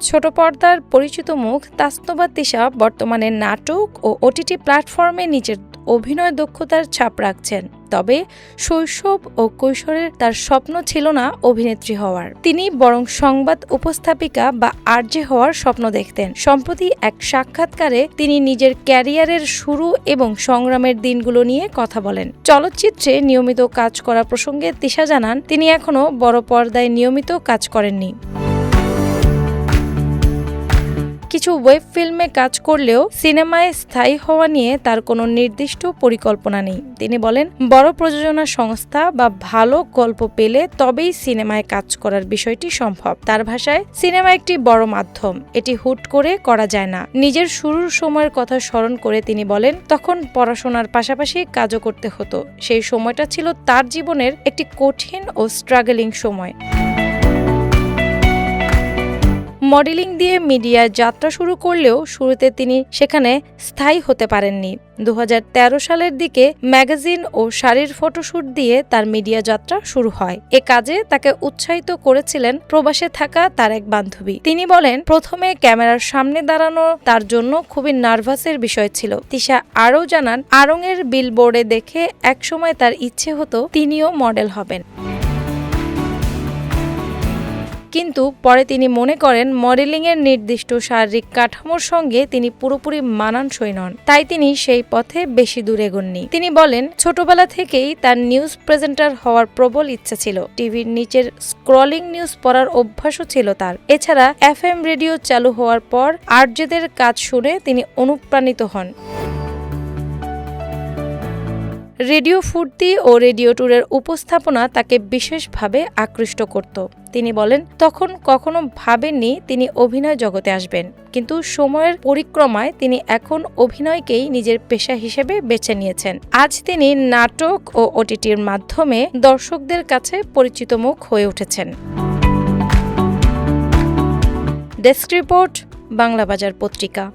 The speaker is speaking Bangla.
ছোট পর্দার পরিচিত মুখ তাসনুভা তিশা বর্তমানে নাটক ও ওটিটি প্ল্যাটফর্মে নিজের অভিনয় দক্ষতার ছাপ রাখছেন। তবে শৈশব ও কৈশোরের তার স্বপ্ন ছিল না অভিনেত্রী হওয়ার। তিনি বরং সংবাদ উপস্থাপিকা বা আরজে হওয়ার স্বপ্ন দেখতেন। সম্প্রতি এক সাক্ষাৎকারে তিনি নিজের ক্যারিয়ারের শুরু এবং সংগ্রামের দিনগুলো নিয়ে কথা বলেন। চলচ্চিত্রে নিয়মিত কাজ করা প্রসঙ্গে তিশা জানান, তিনি এখনো বড় পর্দায় নিয়মিত কাজ করেননি। কিছু ওয়েব ফিল্মে কাজ করলেও সিনেমায় স্থায়ী হওয়া নিয়ে তার কোনো নির্দিষ্ট পরিকল্পনা নেই। তিনি বলেন, বড় প্রযোজনা সংস্থা বা ভালো গল্প পেলে তবেই সিনেমায় কাজ করার বিষয়টি সম্ভব। তার ভাষায়, সিনেমা একটি বড় মাধ্যম, এটি হুট করে করা যায় না। নিজের শুরুর সময়ের কথা স্মরণ করে তিনি বলেন, তখন পড়াশোনার পাশাপাশি কাজও করতে হতো। সেই সময়টা ছিল তার জীবনের একটি কঠিন ও স্ট্রাগলিং সময়। মডেলিং দিয়ে মিডিয়ায় যাত্রা শুরু করলেও শুরুতে তিনি সেখানে স্থায়ী হতে পারেননি। 2013 সালের দিকে ম্যাগাজিন ও শাড়ির ফটোশুট দিয়ে তার মিডিয়া যাত্রা শুরু হয়। এ কাজে তাকে উৎসাহিত করেছিলেন প্রবাসে থাকা তার এক বান্ধবী। তিনি বলেন, প্রথমে ক্যামেরার সামনে দাঁড়ানো তার জন্য খুবই নার্ভাসের বিষয় ছিল। তিশা আরও জানান, আড়ং-এর বিলবোর্ডে দেখে একসময় তার ইচ্ছে হতো তিনিও মডেল হবেন। কিন্তু পরে তিনি মনে করেন মডেলিংয়ের নির্দিষ্ট শারীরিক কাঠামোর সঙ্গে তিনি পুরোপুরি মানানসই নন। তাই তিনি সেই পথে বেশি দূর এগোননি। তিনি বলেন, ছোটবেলা থেকেই তার নিউজ প্রেজেন্টার হওয়ার প্রবল ইচ্ছা ছিল। টিভির নিচের স্ক্রলিং নিউজ পড়ার অভ্যাসও ছিল তার। এছাড়া FM রেডিও চালু হওয়ার পর আরজেদের কাজ শুনে তিনি অনুপ্রাণিত হন। রেডিও ফুর্তি ও রেডিও ট্যুরের উপস্থাপনা তাকে বিশেষভাবে আকৃষ্ট করত। তিনি বলেন, তখন কখনো ভাবেননি তিনি অভিনয় জগতে আসবেন, কিন্তু সময়ের পরিক্রমায় তিনি এখন অভিনয়কেই নিজের পেশা হিসেবে বেছে নিয়েছেন। আজ তিনি নাটক ও ওটিটির মাধ্যমে দর্শকদের কাছে পরিচিত মুখ হয়ে উঠেছেন। ডেস্ক রিপোর্ট, বাংলা বাজার পত্রিকা।